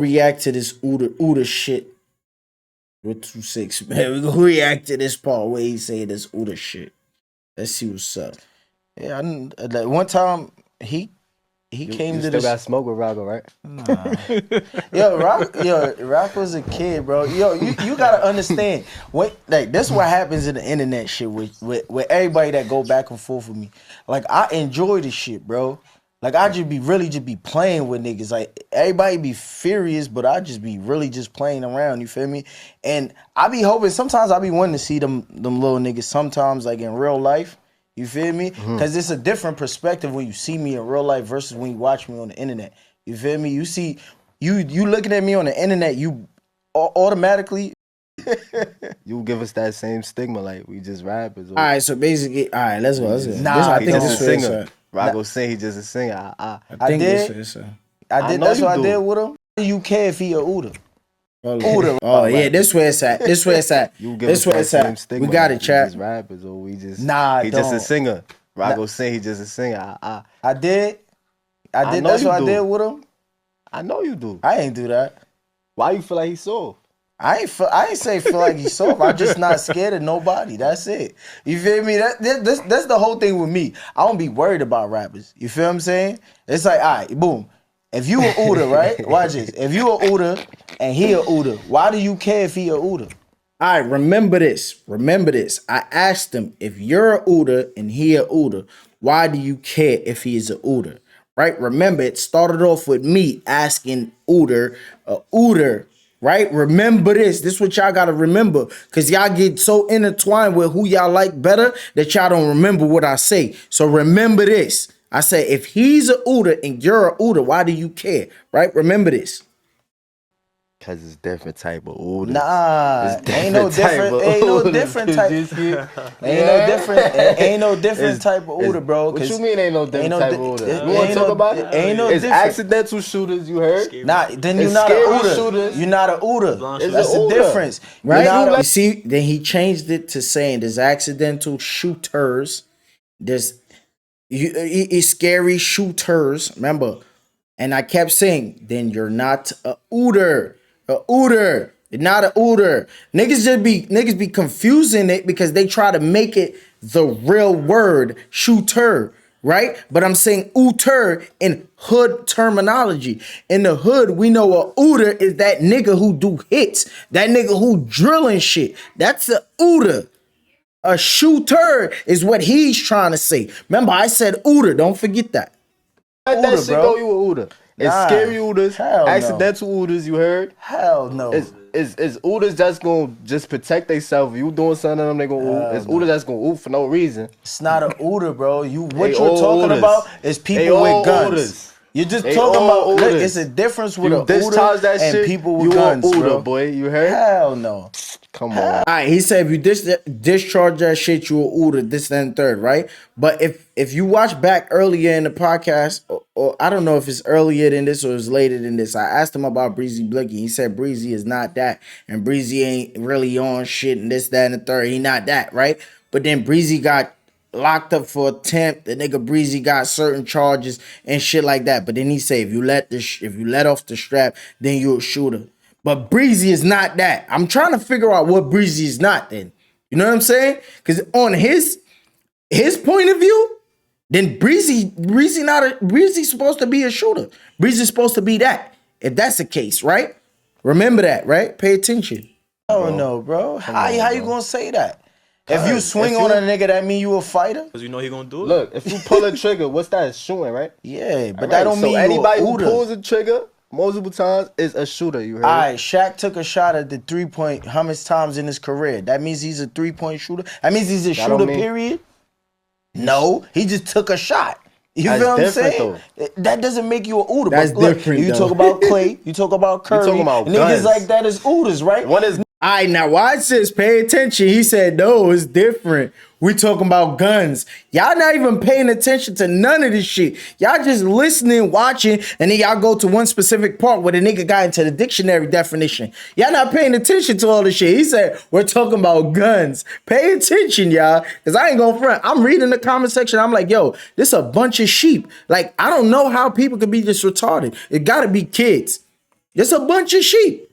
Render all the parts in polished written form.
react to this Ooter shit with 2-6, man. We gonna react to this part where he say this Ooter shit. Let's see what's up. Yeah, like one time he came you to still this. got smoke with Rago, right? Nah. Rock was a kid, bro. You gotta understand. That's what happens in the internet shit with everybody that go back and forth with me. Like, I enjoy this shit, bro. Like, I just be playing with niggas. Like, everybody be furious, but I just be really just playing around, you feel me? And I be hoping, sometimes I be wanting to see them little niggas sometimes, like, in real life. You feel me? Because it's a different perspective when you see me in real life versus when you watch me on the internet. You feel me? You see, you looking at me on the internet, you automatically. You give us that same stigma, like we just rappers. All right, so basically, all right, let's go. Nah, I think just this a is singer. Rago saying he just a singer. I That's what I did with him. Why do you care if he a Ooter? Ooter. Oh yeah, this where it's at. This where it's at. You give This us where that it's same at. stigma. We got it, like chat. We just rappers, or we just he just a singer. Rago saying he just a singer. I did. know That's you what I do. did with him. I know you do. I ain't do that. Why you feel like he's soft? I ain't say feel like he's soft. I'm just not scared of nobody. That's it. You feel me? That's the whole thing with me. I don't be worried about rappers. You feel what I'm saying? It's like, all right, boom. If you a Ooter, right? Watch this. If you a Ooter and he a Ooter, why do you care if he a Ooter? All right, remember this. Remember this. I asked him, if you're a Ooter and he a Ooter, why do you care if he is a Ooter? Right? Remember, it started off with me asking Ooter, right? Remember this. This is what y'all gotta remember. Cause y'all get so intertwined with who y'all like better that y'all don't remember what I say. So remember this. I say, if he's a Ooter and you're a Ooter, why do you care? Right? Remember this. Cause it's different type of Ooters. Nah, ain't no different type. Ain't no different type of Ooter, bro. What you mean ain't no different type of Ooter? You wanna Ain't talk no, about it? ain't no It's different. accidental shooters, you heard? Nah, then you're It's not a scary Ooter. shooters. You're not a Ooter. It's That's a the Ooter. difference, Right? You see, then he changed it to saying there's accidental shooters. There's it's scary shooters. Remember, and I kept saying, then you're not a Ooter. A Ooter. You're not a Ooter. Niggas be confusing it because they try to make it the real word, shooter, right? But I'm saying Ooter in hood terminology. In the hood, we know a Ooter is that nigga who do hits. That nigga who drilling shit. That's a Ooter. A shooter is what he's trying to say. Remember, I said Ooter. Don't forget that. Let that Ooter, shit bro. go, you a Ooter. It's Nah, scary Ooters, hell no. accidental Ooters, you heard? Hell no. It's Ooters that's gonna just protect themselves. You doing something to them, they gonna oot. It's Ooters that's gonna oot for no reason. It's not an Ooter, bro. What They you're all talking Ooters. about is They people all with guns. Ooters. You're just They talking all about. Look, Ooters. it's a difference with You an discharge Ooter that and shit, people with you guns, a Ooter, bro. boy. You heard? Hell no. Come on. All right, he said if you discharge that shit, you a Ooter, this, then, and third, right? But if you watch back earlier in the podcast, or I don't know if it's earlier than this or it's later than this, I asked him about Breezy Blicky. He said Breezy is not that, and Breezy ain't really on shit, and this, that, and the third. He not that, right? But then Breezy got locked up for attempt. The nigga Breezy got certain charges and shit like that. But then he said if you let off the strap, then you a shooter. But Breezy is not that. I'm trying to figure out what Breezy is not then. You know what I'm saying? Because on his point of view, then Breezy's supposed to be a shooter. Breezy's supposed to be that. If that's the case, right? Remember that, right? Pay attention. Oh no, bro. How you gonna say that? If you swing on a nigga, that mean you a fighter? Cause you know he gonna do it. Look, if you pull a trigger, what's that? Shooting, right? Yeah, but that don't mean so you anybody a who Ooter. pulls a trigger multiple times is a shooter. You heard? All right, Shaq took a shot at the 3-point how much times in his career? That means he's a 3-point shooter? That means he's a shooter, period? No, he just took a shot. You That's feel what I'm different, saying? though. That doesn't make you a Ooter. That's but look, different, you though. talk about Clay, you talk about Curry, talking about niggas guns. like that is Ooters, right? One is All right, now watch this. Pay attention. He said, no, it's different. We talking about guns. Y'all not even paying attention to none of this shit. Y'all just listening, watching, and then y'all go to one specific part where the nigga got into the dictionary definition. Y'all not paying attention to all this shit. He said, we're talking about guns. Pay attention, y'all, because I ain't gonna front. I'm reading the comment section. I'm like, yo, this a bunch of sheep. Like, I don't know how people could be this retarded. It gotta be kids. It's a bunch of sheep.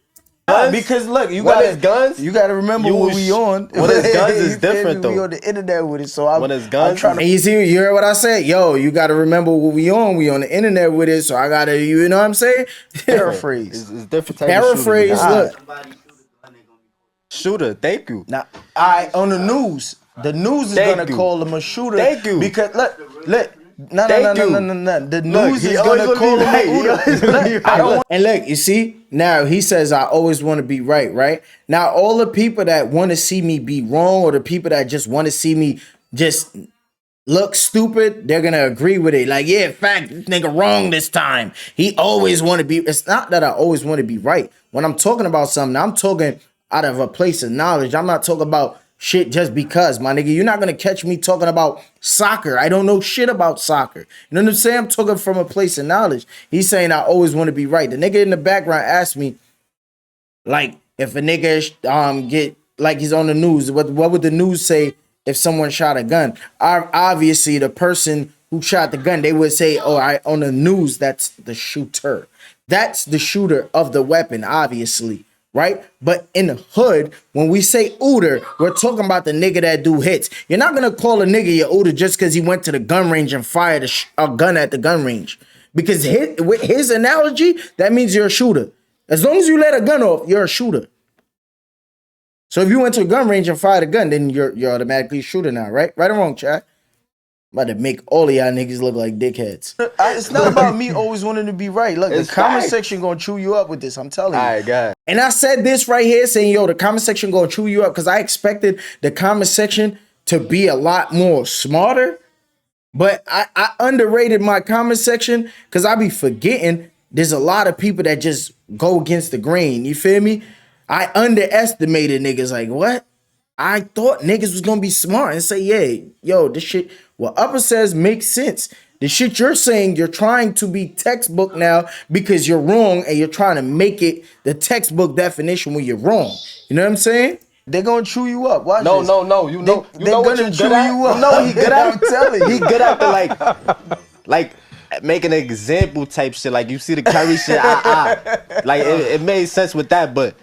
Guns? Because look, When it's guns, you gotta remember what we on. When it's guns, it's You feel me? different We though. on the internet with it, so When it's I'm guns, trying to. And you see, you heard what I said? Yo, you gotta remember what we on. We on the internet with it, so I gotta, you know what I'm saying? Paraphrase. It's different type Paraphrase. of shooter. Look, Shooter, thank you. now, I on the news. The news is Thank gonna you. call him a shooter. Thank you. Because look. No. Thank you. The Look, news he is always gonna gonna call be him right. a He Ooter. always gonna be Look, I right. don't want, and look, you see, now he says I always want to be right, right? Now all the people that want to see me be wrong, or the people that just want to see me just look stupid, they're gonna agree with it. Like, yeah, in fact, this nigga wrong this time. He always want to be. It's not that I always want to be right. When I'm talking about something, I'm talking out of a place of knowledge. I'm not talking about shit just because, my nigga. You're not gonna catch me talking about soccer. I don't know shit about soccer. You know what I'm saying? I'm talking from a place of knowledge. He's saying I always want to be right. The nigga in the background asked me, like, if a nigga get, like, he's on the news, what would the news say if someone shot a gun? Obviously, the person who shot the gun, they would say, oh, I on the news, that's the shooter. That's the shooter of the weapon, obviously, right? But in the hood, when we say Ooter, we're talking about the nigga that do hits. You're not gonna call a nigga your Ooter just because he went to the gun range and fired a gun at the gun range. Because with his analogy, that means you're a shooter. As long as you let a gun off, you're a shooter. So if you went to a gun range and fired a gun, then you're automatically a shooter now, right? Right or wrong, chat? I'm about to make all of y'all niggas look like dickheads. It's not about me always wanting to be right. Look, It's the comment facts. section gonna chew you up with this. I'm telling you. All right, guys. And I said this right here saying, yo, the comment section gonna chew you up because I expected the comment section to be a lot more smarter. But I underrated my comment section because I be forgetting there's a lot of people that just go against the grain. You feel me? I underestimated niggas. Like, what? I thought niggas was gonna be smart and say, yeah, yo, this shit, what Upper says makes sense. The shit you're saying, you're trying to be textbook now because you're wrong and you're trying to make it the textbook definition when you're wrong. You know what I'm saying? They're gonna chew you up. Watch No, this. no. You know They're what gonna you chew good at? you up. No, he good at. I'm telling you. He good at the like making an example type shit. Like you see the Curry shit, like it made sense with that. But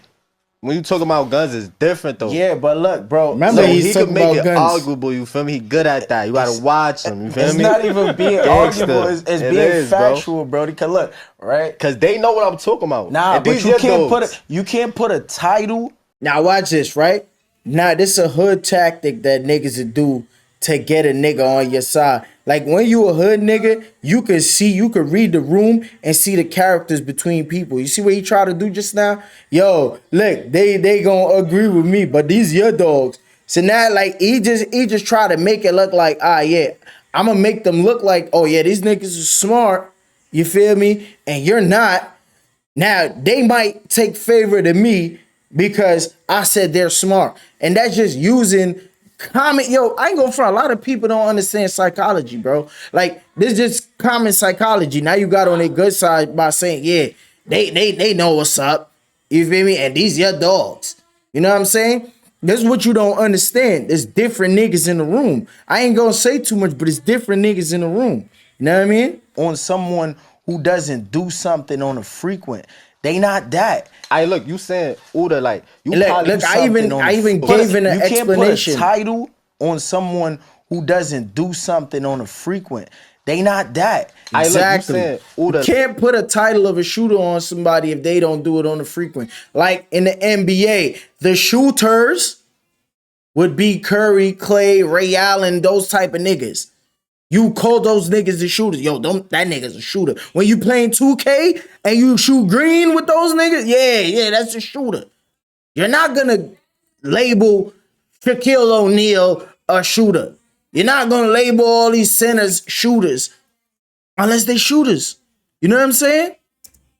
when you talking about guns, it's different though. Yeah, but look, bro. Remember, so he could talking make about it guns. arguable. You feel me? He good at that. You gotta watch him. You feel It's me? not even being Gangsta. arguable. It's It being is, bro. factual, bro. Because look, right? Cause they know what I'm talking about. Nah, And but these you your can't dogs. you can't put a title. Now watch this, right? Now this is a hood tactic that niggas would do to get a nigga on your side. Like when you a hood nigga, you could read the room and see the characters between people. You see what he tried to do just now? Yo, look, they gonna agree with me, but these your dogs. So now like he just try to make it look like, yeah, I'm gonna make them look like, oh yeah, these niggas are smart. You feel me? And you're not. Now they might take favor to me because I said they're smart, and that's just using common. Yo, I ain't going front. A lot of people don't understand psychology, bro. Like this is just common psychology. Now you got on their good side by saying, yeah, they know what's up. You feel me? And these your dogs. You know what I'm saying? This is what you don't understand. There's different niggas in the room. I ain't gonna say too much, but it's different niggas in the room. You know what I mean? On someone who doesn't do something on a frequent, they not that. I look, you saying Ooter like you Look, probably look, do I even something on I even the- gave an you explanation. can't put a Title on someone who doesn't do something on a frequent. They not that. I look, you Exactly. saying You Ooter- can't put a title of a shooter on somebody if they don't do it on the frequent. Like in the NBA, the shooters would be Curry, Clay, Ray Allen, those type of niggas. You call those niggas the shooters. Yo, that nigga's a shooter. When you playing 2K and you shoot green with those niggas, yeah, that's a shooter. You're not gonna label Shaquille O'Neal a shooter. You're not gonna label all these centers shooters unless they shooters. You know what I'm saying?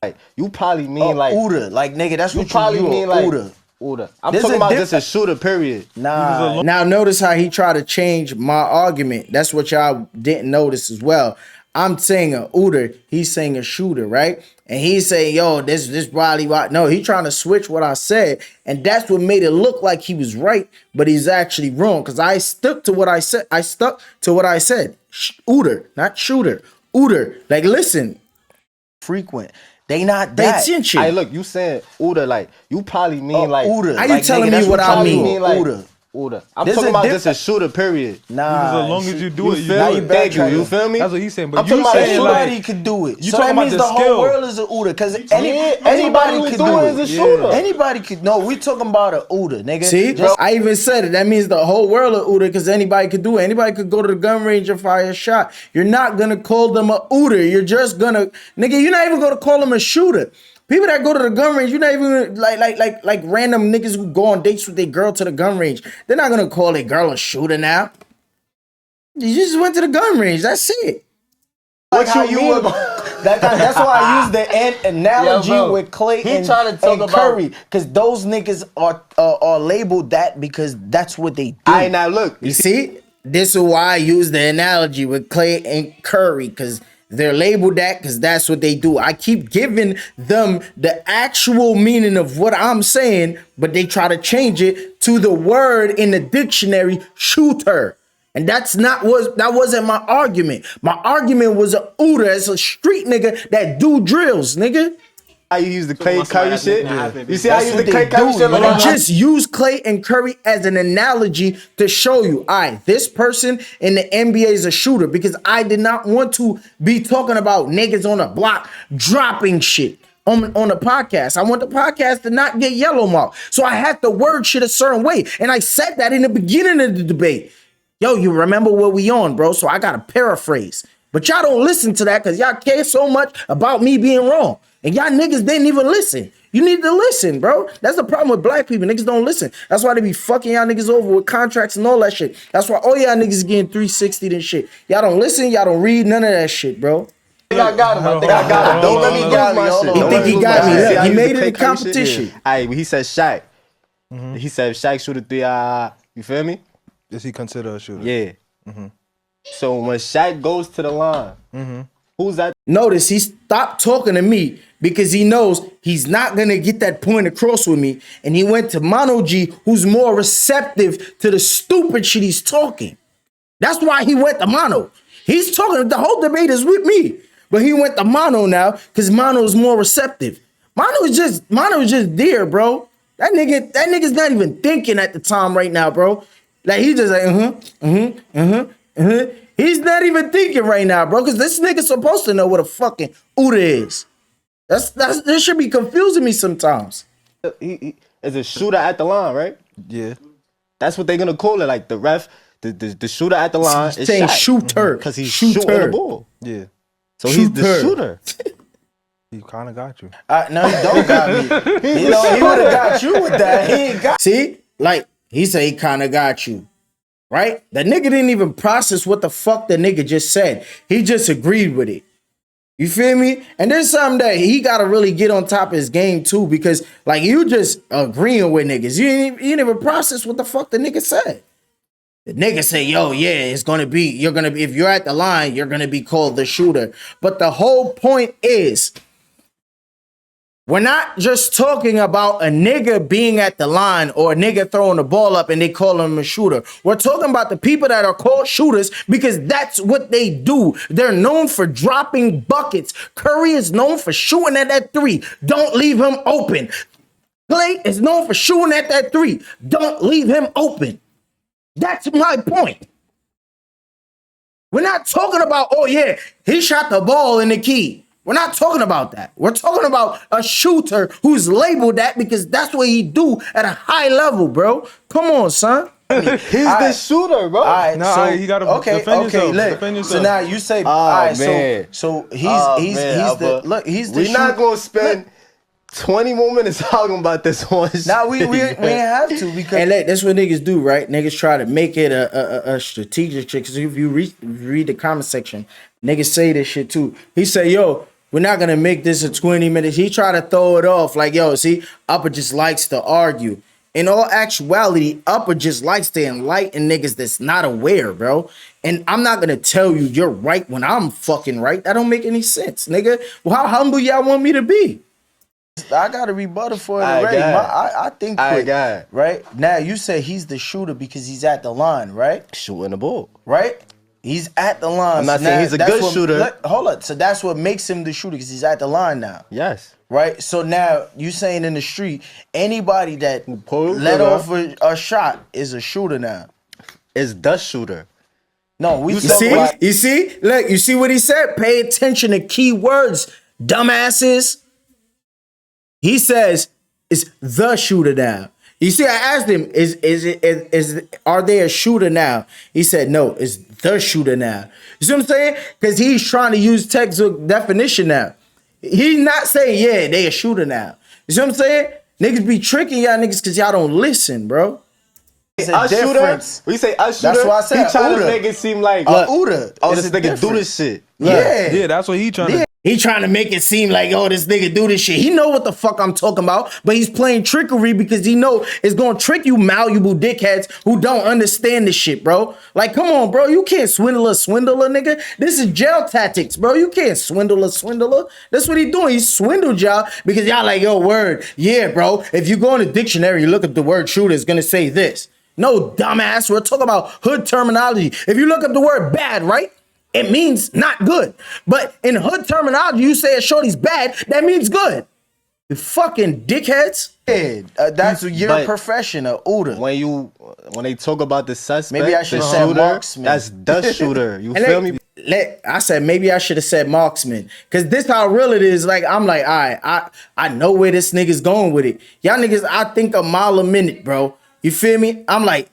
like you probably mean like Ooter, like nigga, that's you what probably you mean like Ooter. Ooter. I'm There's talking a about diff- just a shooter. Period. Nah. Now notice how he tried to change my argument. That's what y'all didn't notice as well. I'm saying a Ooter, he's saying a shooter, right? And he's saying, yo, this probably right. No, he trying to switch what I said, and that's what made it look like he was right, but he's actually wrong. Because I stuck to what I said. I stuck to what I said. Ooter, not shooter. Ooter. Like, listen. Frequent. They not They that. attention. Hey, look, you saying Ooter, like, you probably mean like Ooter. How you telling me what I mean? Like, Ooter. I'm talking about just a shooter, period. Because as long as you do it, you feel do it. it. Thank you. You feel me? That's what he's saying. But I'm you saying anybody like, could do it. You So talking that means about the skill. whole world is an Ooter. Because anybody could do it. Is a shooter. Anybody could. No, we talking about an Ooter, nigga. See, I even said it. That means the whole world of Ooter because anybody could do it. Anybody could go to the gun range and fire a shot. You're not gonna call them a Ooter. You're just gonna, nigga. You're not even gonna call them a shooter. People that go to the gun range, you're not even like random niggas who go on dates with their girl to the gun range. They're not gonna call a girl a shooter now. You just went to the gun range. That's it. Like how you would, that's why I use the analogy with Clay and Curry, because those niggas are labeled that because that's what they do. Alright, now look, You see, this is why I use the analogy with Clay and Curry because they're labeled that because that's what they do. I keep giving them the actual meaning of what I'm saying, but they try to change it to the word in the dictionary, shooter. And that wasn't my argument. My argument was a Ooter as a street nigga that do drills, nigga. How you use the Clay Curry shit? You see how you use the what Clay they Curry do, shit? man. I just use Clay and Curry as an analogy to show you, all right, this person in the NBA is a shooter because I did not want to be talking about niggas on the block dropping shit on the podcast. I want the podcast to not get yellow marked. So I had to word shit a certain way. And I said that in the beginning of the debate. Yo, you remember what we on, bro? So I got to paraphrase. But y'all don't listen to that because y'all care so much about me being wrong. And y'all niggas didn't even listen. You need to listen, bro. That's the problem with black people. Niggas don't listen. That's why they be fucking y'all niggas over with contracts and all that shit. That's why all y'all niggas getting 360 and shit. Y'all don't listen. Y'all don't read none of that shit, bro. I think I got him. I think I got him. Don't let me lose my shit. He think he got me. Look, he made it a Clay Curry shit? competition. Alright, he said Shaq. He said if Shaq shoot a three, you feel me? Is he considered a shooter? Yeah. So when Shaq goes to the line, who's that? Notice he stopped talking to me because he knows he's not gonna get that point across with me. And he went to Mono G, who's more receptive to the stupid shit he's talking. That's why he went to Mono. He's talking, the whole debate is with me. But he went to Mono now because Mono is more receptive. Mono is just there, bro. That nigga's not even thinking at the time right now, bro. Like he just like, He's not even thinking right now, bro, because this nigga's supposed to know what a fucking Ooter is. This should be confusing me sometimes. He is a shooter at the line, right? Yeah. That's what they're gonna call it. Like the ref, the shooter at the line is saying Shaq. shooter Because he's shooter. shooting the ball. Yeah. So he's the shooter. He kind of got you. No, he don't got me. He would have got you with that. He ain't got. See, like he said, he kind of got you, right? The nigga didn't even process what the fuck the nigga just said. He just agreed with it. You feel me? And there's something that he gotta really get on top of his game too, because like you just agreeing with niggas. You didn't even process what the fuck the nigga said. The nigga say, yo, yeah, you're gonna be, if you're at the line, you're gonna be called the shooter. But the whole point is, we're not just talking about a nigga being at the line or a nigga throwing the ball up and they call him a shooter. We're talking about the people that are called shooters because that's what they do. They're known for dropping buckets. Curry is known for shooting at that three. Don't leave him open. Clay is known for shooting at that three. Don't leave him open. That's my point. We're not talking about, oh yeah, he shot the ball in the key. We're not talking about that. We're talking about a shooter who's labeled that because that's what he do at a high level, bro. Come on, son. He's the shooter, bro. All right, Nah, so he gotta okay, defend okay. yourself. Look, Defend so yourself. now you say, Oh, all right, man. so he's We're the not gonna spend 20 more minutes talking about this one. Now we ain't have to because And that's what niggas do, right? Niggas try to make it a strategic shit. Because if you read the comment section, niggas say this shit too. He say, yo, we're not gonna make this a 20 minutes. He try to throw it off like, yo, see, Upper just likes to argue. In all actuality, Upper just likes to enlighten niggas that's not aware, bro. And I'm not gonna tell you you're right when I'm fucking right. That don't make any sense, nigga. Well, how humble y'all want me to be? I got a rebuttal for it I already. got it. I think I quick, got it. right now you say he's the shooter because he's at the line, right? Shooting the ball. Right? He's at the line. I'm not So saying now he's a that's good what- shooter. Hold up. So that's what makes him the shooter because he's at the line now. Yes. Right? So now you saying in the street, anybody that pull the let trigger. off a shot is a shooter now. Is the shooter. No, we You talking see? about You see? Look, you see what he said? Pay attention to key words, dumbasses. He says it's the shooter now. You see, I asked him, are they a shooter now? He said, no, it's the shooter now. You see what I'm saying? Because he's trying to use textbook definition now. He's not saying, yeah, they a shooter now. You see what I'm saying? Niggas be tricking y'all niggas because y'all don't listen, bro. it's A shooter. difference. We say a shooter. That's why I said he trying Ooter. to make it seem like Ooter. oh, It's this a nigga do difference. this shit. Yeah. Yeah, that's what he trying to. He trying to make it seem like, oh, this nigga do this shit. He know what the fuck I'm talking about, but he's playing trickery because he know it's gonna trick you malleable dickheads who don't understand this shit, bro. Like, come on, bro. You can't swindle a swindler, nigga. This is jail tactics, bro. You can't swindle a swindler. That's what he doing. He swindled y'all because y'all like, yo, word. Yeah, bro. If you go in the dictionary, you look up the word shooter, it's gonna say this. No, dumbass. We're talking about hood terminology. If you look up the word bad, right? It means not good. But in hood terminology, you say a shorty's bad, that means good. You fucking dickheads. Yeah, that's your But profession, a Ooter. When they talk about the suspect, Maybe I should the have said shooter, marksman. that's the shooter. You And feel me? I said maybe I should have said marksman. Cause this how real it is. Like, I'm like, all right, I know where this nigga's going with it. Y'all niggas, I think a mile a minute, bro. You feel me? I'm like,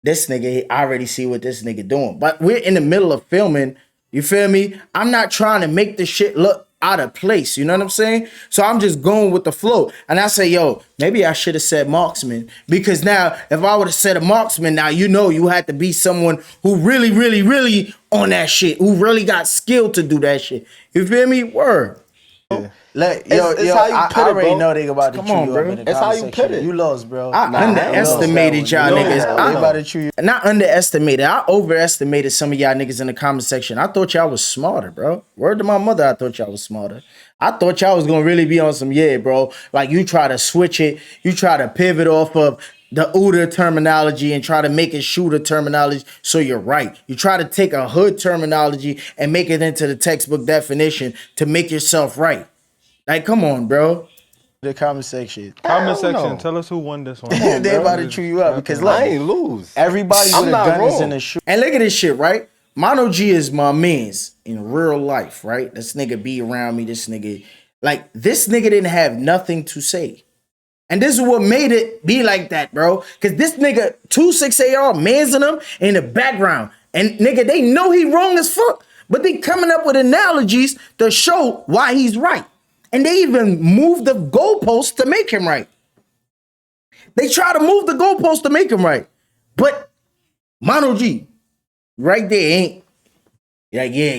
this nigga, I already see what this nigga doing. But we're in the middle of filming. You feel me? I'm not trying to make this shit look out of place. You know what I'm saying? So I'm just going with the flow. And I say, yo, maybe I should have said marksman. Because now, if I would have said a marksman, now you know you had to be someone who really, really, really on that shit. Who really got skill to do that shit. You feel me? Word. Like, It's how you I put it, already bro. know they about to Come chew on, you bro. up in the It's how you comment put section. it. You lost, bro. I underestimated y'all niggas. They about to chew you. Not underestimated. I overestimated some of y'all niggas in the comment section. I thought y'all was smarter, bro. Word to my mother, I thought y'all was smarter. I thought y'all was gonna really be on some, yeah, bro. Like, you try to switch it, you try to pivot off of the Ooter terminology and try to make it shooter terminology so you're right. You try to take a hood terminology and make it into the textbook definition to make yourself right. Like, come on, bro. The comment section. Comment section. no. Tell us who won this one. They about to chew you up because look, I ain't lose. everybody I'm with a not gun is wrong. in the shoe. And look at this shit, right? Mono G is my mans in real life, right? This nigga be around me. This nigga didn't have nothing to say. And this is what made it be like that, bro. Cause this nigga 26AR mansing him in the background. And nigga, they know he wrong as fuck. But they coming up with analogies to show why he's right. And they even moved the goalpost to make him right. They try to move the goalpost to make him right. But Mono G, right there ain't like, yeah,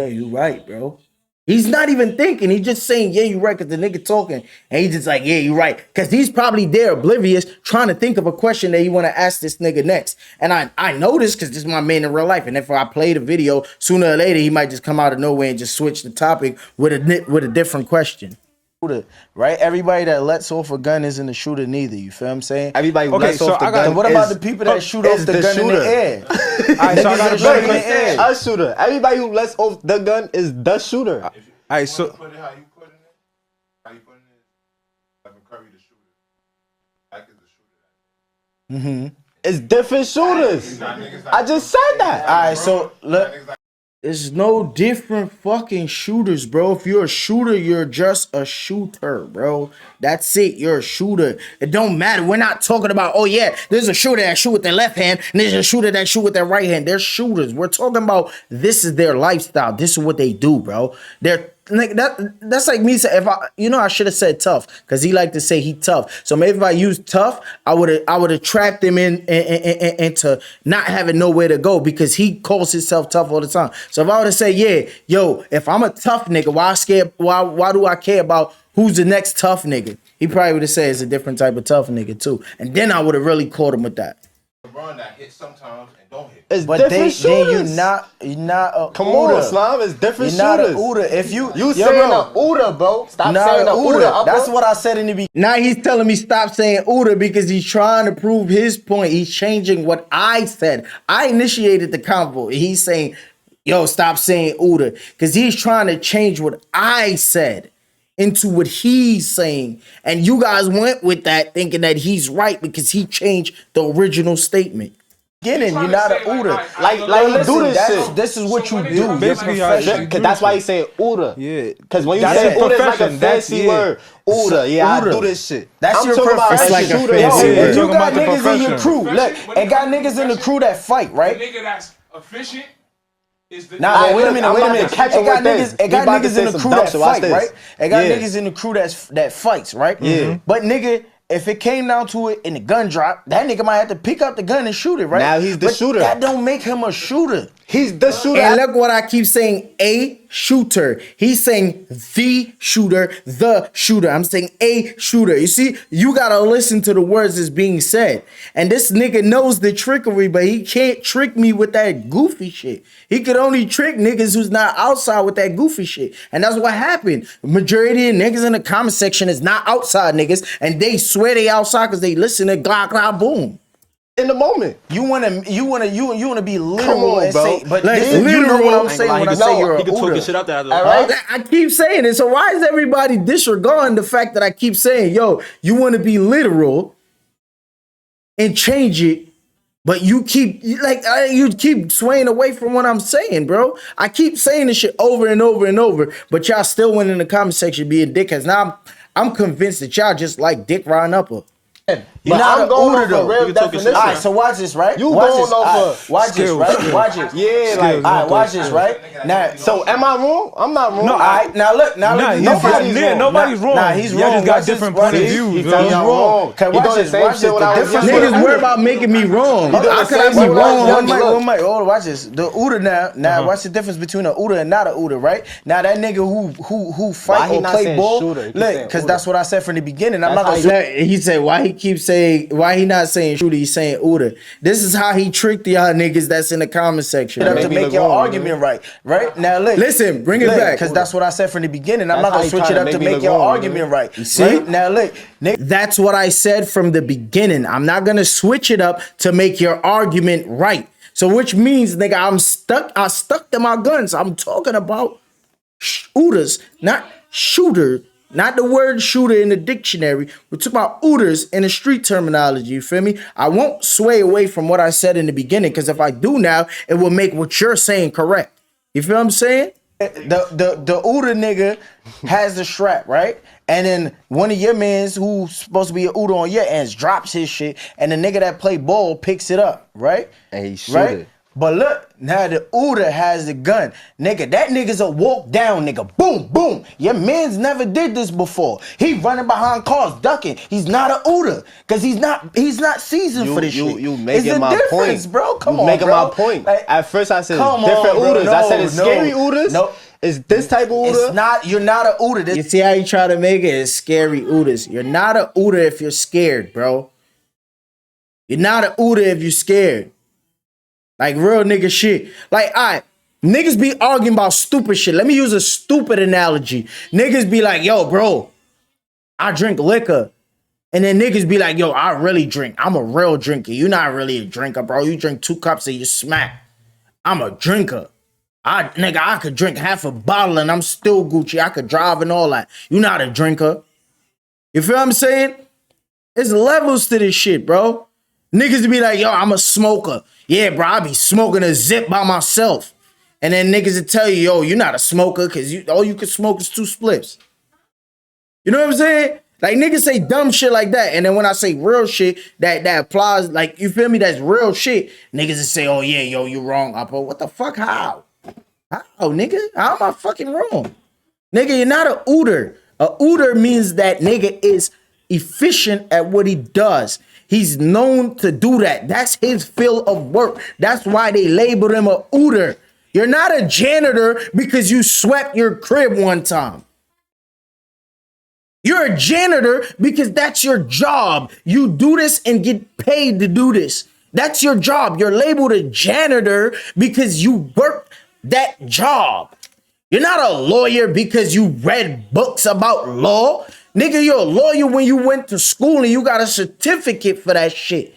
you right, bro. He's not even thinking. He's just saying, yeah, you right, because the nigga talking. And he's just like, yeah, you right. Because he's probably there oblivious trying to think of a question that he want to ask this nigga next. And I know this because this is my man in real life. And if I play the video, sooner or later, he might just come out of nowhere and just switch the topic with a different question. Right? Everybody that lets off a gun isn't a shooter neither. You feel what I'm saying? Everybody Okay, lets so off the I got- gun. And what about is- the people that shoot off is the gun in shooter. the air? All right, so I got a Niggas that better shoot in the question. air. A shooter. Everybody who lets off the gun is the shooter. All right, so Put it how you putting it. How you putting it? Stephen Curry the shooter. Like is the shooter. It's different shooters. I just said that. All right, so look. There's no different fucking shooters, bro. If you're a shooter, you're just a shooter, bro. That's it. You're a shooter. It don't matter. We're not talking about, oh yeah, there's a shooter that shoot with their left hand, and there's a shooter that shoot with their right hand. They're shooters. We're talking about this is their lifestyle. This is what they do, bro. They're like that's like me saying, if I should have said tough because he like to say he tough. So maybe if I used tough, I would have trapped him into not having nowhere to go because he calls himself tough all the time. So if I would have said, yeah, yo, if I'm a tough nigga, why do I care about who's the next tough nigga? He probably would have said it's a different type of tough nigga too. And then I would have really caught him with that. LeBron that hit sometimes and don't hit. It's But different then shooters. you're not a Come Ooter. on, Slime. It's different You're not a shooters. Ooter. If you saying bro, a Ooter, bro. Stop not saying a a Ooter. Ooter. That's what I said in the beginning. Now he's telling me stop saying Ooter because he's trying to prove his point. He's changing what I said. I initiated the convo. He's saying, yo, stop saying Ooter. Because he's trying to change what I said into what he's saying. And you guys went with that thinking that he's right because he changed the original statement. You're not a Ooter. Like you do this shit. This is what you do. basically You're how it professional. is. Cause that's why he's saying Ooter. Yeah. Cause when you That's say his Ooter, it's like a profession. That's- fancy yeah. word. Ooter. Yeah, Ooter. I do this shit. That's I'm your talking about profession. a Like a shooter. fancy Yo, word. Yeah, If you talking got about the niggas in your profession. crew, look, and got niggas in the crew that fight, right? The nigga that's efficient is the Nah, Alright, wait a look, minute, I'm wait a about to minute. catch It him got with niggas, this. it got We about to niggas say in the some crew dumb that shit. Watch fight, this. right? It got Yeah. niggas in the crew that fights, right? Yeah. But nigga, if it came down to it and the gun drop, that nigga might have to pick up the gun and shoot it, right? Now he's the But shooter. That don't make him a shooter. He's the shooter. And look what I keep saying, a shooter. He's saying the shooter. I'm saying a shooter. You see, you gotta listen to the words that's being said. And this nigga knows the trickery, but he can't trick me with that goofy shit. He could only trick niggas who's not outside with that goofy shit. And that's what happened. Majority of niggas in the comment section is not outside niggas, and they swear they outside because they listen to glop glop boom. In the moment. You wanna be literal on, and bro. say, but Like, this is, you know what literal. I'm saying when I say you're he a could talk Ooter. his shit out there. All right? I keep saying it. So why is everybody disregarding the fact that I keep saying, yo, you want to be literal and change it, but you keep you keep swaying away from what I'm saying, bro. I keep saying this shit over and over and over, but y'all still went in the comment section being dickheads. Now I'm convinced that y'all just like dick riding up her. You're But not I'm an going Ooter off though. a real You talking shit. definition. All right, so watch this, right? You watch going this. off All a right, watch this, skills, right? skills. Watch it. Yeah, like, Skills. All right, watch this, right? Now, so am I wrong? I'm not wrong. all right, now look, Nah, look, nobody's wrong. Nah, he's Y'all wrong. just got Watch this, different watch point of this. views, He bro. telling He's y'all wrong. wrong. Okay, He watch doing the this, same watch shit this. when The I was difference younger. with Niggas worry about making me wrong. doing How the could I same be shit when I was wrong? younger. One mic. Hold on, watch this. The Ooter now, watch the difference between an Ooter and not an Ooter, right? Now that nigga who fight he or not play saying ball, shooter? He keep look, saying because Ooter. that's what I said from the beginning. I'm That's not how gonna. He said, why he keeps saying, why he not saying shooter, he's saying Ooter. This is how he tricked y'all niggas that's in the comment section. Up bro. to me make look your wrong, argument right now. Look, Listen, bring it back. because that's what I said from the beginning. I'm That's not gonna how he switch it tryna up make to me make look your wrong, argument nigga. right. see? Right? Now look, nigga. That's what I said from the beginning. I'm not gonna switch it up to make your argument right. So which means, nigga, I stuck to my guns. I'm talking about Ooters, not shooter, not the word shooter in the dictionary. We're talking about Ooters in the street terminology. You feel me? I won't sway away from what I said in the beginning, because if I do now, it will make what you're saying correct. You feel what I'm saying? The Ooter nigga has the strap, right? And then one of your mans who's supposed to be an Ooter on your ends drops his shit, and the nigga that play ball picks it up, right? And he shoot right? it. But look, now the Ooter has the gun. Nigga, that nigga's a walk down nigga. Boom, boom. Your man's never did this before. He running behind cars, ducking. He's not a Ooter. Cause he's not seasoned for this shit. You It's making the my difference, point, bro. Come you on, making bro. my point. Like, At first I said come different on, bro. Ooters. I said it's No, scary no. Ooters. No. It's this type of Ooter. It's not, you're not a Ooter. You This see how you try to make it? It's scary Ooters. You're not a Ooter if you're scared, bro. You're not a Ooter if you're scared. Like real nigga shit. Like, alright, niggas be arguing about stupid shit. Let me use a stupid analogy. Niggas be like, yo, bro, I drink liquor. And then niggas be like, yo, I really drink. I'm a real drinker. You not really a drinker, bro. You drink 2 cups and you smack. I'm a drinker. I could drink half a bottle and I'm still Gucci. I could drive and all that. You not a drinker. You feel what I'm saying? There's levels to this shit, bro. Niggas be like, yo, I'm a smoker. Yeah, bro, I be smoking a zip by myself. And then niggas will tell you, yo, you're not a smoker because all you can smoke is 2 spliffs. You know what I'm saying? Like niggas say dumb shit like that. And then when I say real shit, that applies, like, you feel me? That's real shit. Niggas will say, oh yeah, yo, you wrong, Oppo. What the fuck? How? How, nigga? How am I fucking wrong? Nigga, you're not a Ooter. A Ooter means that nigga is efficient at what he does. He's known to do that. That's his field of work. That's why they label him a Ooter. You're not a janitor because you swept your crib one time. You're a janitor because that's your job. You do this and get paid to do this. That's your job. You're labeled a janitor because you work that job. You're not a lawyer because you read books about law. Nigga, you're a lawyer when you went to school and you got a certificate for that shit.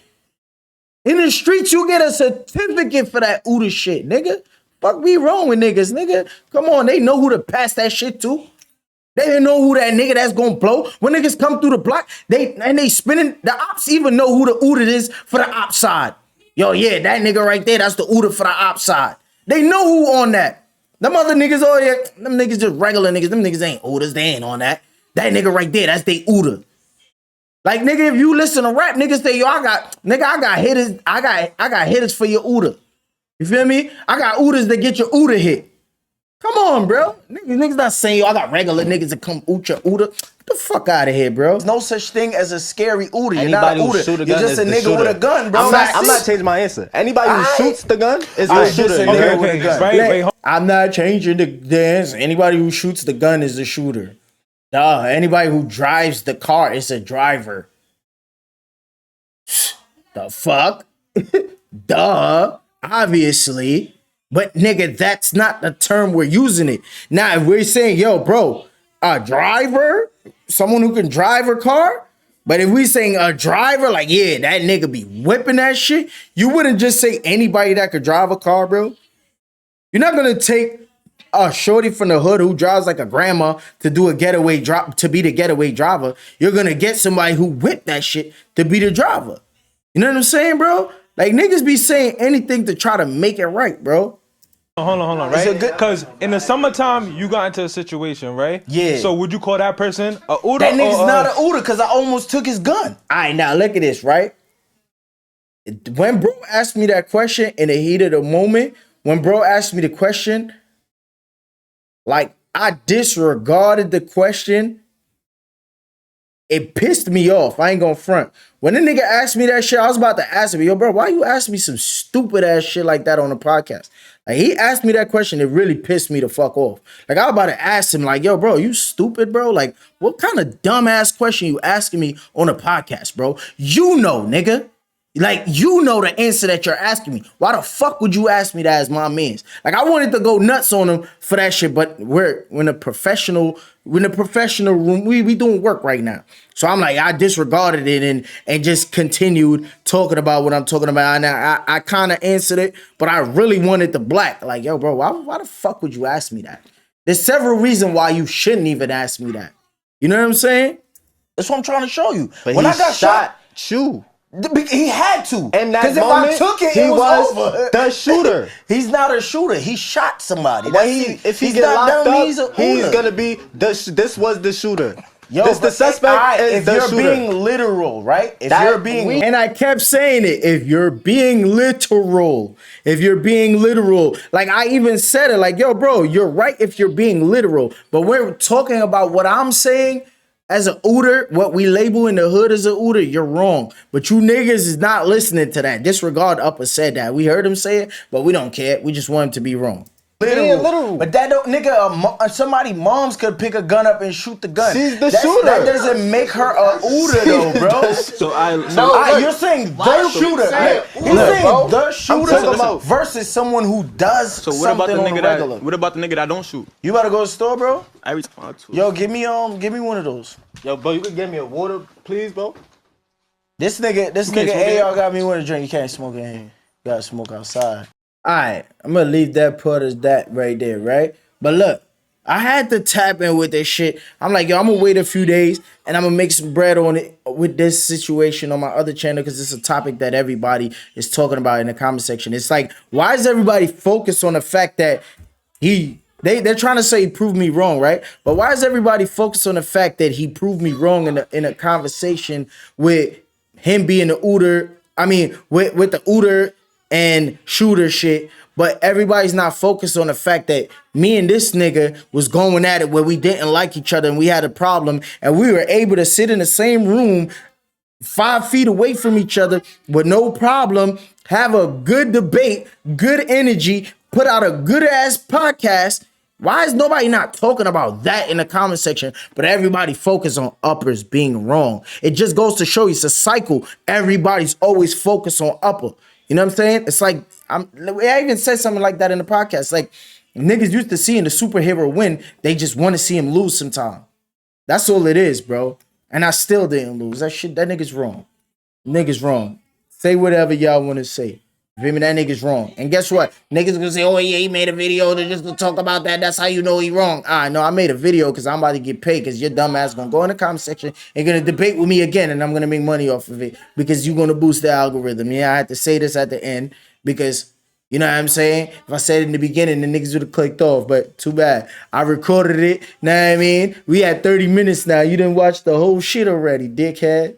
In the streets, you get a certificate for that Ooter shit, nigga. Fuck me wrong with niggas, nigga. Come on, they know who to pass that shit to. They know who that nigga that's gonna blow. When niggas come through the block, they spinning. The ops even know who the Ooter is for the op side. Yo, yeah, that nigga right there, that's the Ooter for the op side. They know who on that. Them other niggas, oh yeah, them niggas just regular niggas. Them niggas ain't Ooters, they ain't on that. That nigga right there, that's they Ooter. Like nigga, if you listen to rap, niggas say, yo, I got hitters, I got hitters for your Ooter. You feel me? I got Ooters that get your Ooter hit. Come on, bro. Niggas not saying, yo, I got regular niggas that come Ooter. Get the fuck out of here, bro. There's no such thing as a scary Ooter. You're Anybody not who a Ooter. shoot a You're gun just is a the nigga shooter. with a gun, bro. I'm not changing my answer. Anybody who shoots the gun is the Alright, shooter. just a nigga. nigga with a gun. Wait, I'm not changing the answer. Anybody who shoots the gun is the shooter. Duh. Anybody who drives the car is a driver. The fuck? Duh. Obviously. But nigga, that's not the term we're using it. Now, if we're saying, yo, bro, a driver, someone who can drive a car. But if we saying a driver, like, yeah, that nigga be whipping that shit, you wouldn't just say anybody that could drive a car, bro. You're not gonna take a shorty from the hood who drives like a grandma to do a getaway drop to be the getaway driver. You're gonna get somebody who whipped that shit to be the driver. You know what I'm saying, bro? Like niggas be saying anything to try to make it right, bro. hold on, right? Because in the summertime, you got into a situation, right? Yeah. So would you call that person a Ooter? That nigga's or, not an Ooter because I almost took his gun. All right, now look at this, right? When bro asked me that question in the heat of the moment, when bro asked me the question, like I disregarded the question. It pissed me off. I ain't gonna front. When the nigga asked me that shit, I was about to ask him, yo, bro, why you ask me some stupid ass shit like that on the podcast? Like he asked me that question, it really pissed me the fuck off. Like I was about to ask him, like, yo, bro, you stupid, bro? Like, what kind of dumbass question you asking me on a podcast, bro? You know, nigga. Like, you know the answer that you're asking me. Why the fuck would you ask me that as my mans? Like, I wanted to go nuts on him for that shit, but we're in a professional room. We doing work right now. So I'm like, I disregarded it and just continued talking about what I'm talking about. And I kind of answered it, but I really wanted the black. Like, yo, bro, why the fuck would you ask me that? There's several reasons why you shouldn't even ask me that. You know what I'm saying? That's what I'm trying to show you. But when he I got shot, you. he had to. In that Because if moment, I took it, he it was was over. the shooter. He's not a shooter. He shot somebody. When That's if he he's get not locked dumb, up, he's a he's Ooter. gonna be this was the shooter. Yo, this the but, suspect alright, is if the you're shooter. being literal, right? If That you're being And I kept saying it. If you're being literal, like I even said it, like, yo, bro, you're right if you're being literal. But we're talking about what I'm saying as a Ooter, what we label in the hood as a Ooter, you're wrong. But you niggas is not listening to that. Disregard Upper said that. We heard him say it, but we don't care. We just want him to be wrong. literal. But that don't, nigga, somebody moms could pick a gun up and shoot the gun. She's the shooter. That doesn't make her a Ooter though, bro. You're saying the shooter. He's saying the shooter talking about- versus someone who does So what about the something on nigga the regular. what about the nigga that don't shoot? You about to go to the store, bro? Every time I tweet. Yo, give me one of those. Yo, bro, you could get me a water, please, bro. This nigga can't smoke in AR got me one to drink. You can't smoke in here. You gotta smoke outside. All right, I'm gonna leave that part as that right there, right? But look, I had to tap in with this shit. I'm like, yo, I'm gonna wait a few days and I'm gonna make some bread on it with this situation on my other channel because it's a topic that everybody is talking about in the comment section. It's like, why is everybody focused on the fact that they're trying to say he proved me wrong, right? But why is everybody focused on the fact that he proved me wrong in a conversation with him being the Ooter? I mean, with the Ooter and shooter shit, but everybody's not focused on the fact that me and this nigga was going at it where we didn't like each other and we had a problem and we were able to sit in the same room 5 feet away from each other with no problem, have a good debate, good energy, put out a good ass podcast, Why is nobody not talking about that in the comment section, but everybody focus on uppers being wrong? It just goes to show you it's a cycle. Everybody's always focused on upper. You know what I'm saying? It's like I even said something like that in the podcast. Like niggas used to seeing the superhero win, they just want to see him lose sometime. That's all it is, bro. And I still didn't lose. That nigga's wrong. Niggas wrong. Say whatever y'all want to say. You feel me? That nigga's wrong. And guess what? Niggas gonna say, oh yeah, he made a video to just to talk about that. That's how you know he wrong. No, I made a video because I'm about to get paid because your dumb ass gonna go in the comment section and gonna debate with me again and I'm gonna make money off of it because you're gonna boost the algorithm. Yeah, I had to say this at the end because you know what I'm saying? If I said it in the beginning, the niggas would have clicked off, but too bad. I recorded it. Know what I mean? We had 30 minutes now. You didn't watch the whole shit already, dickhead.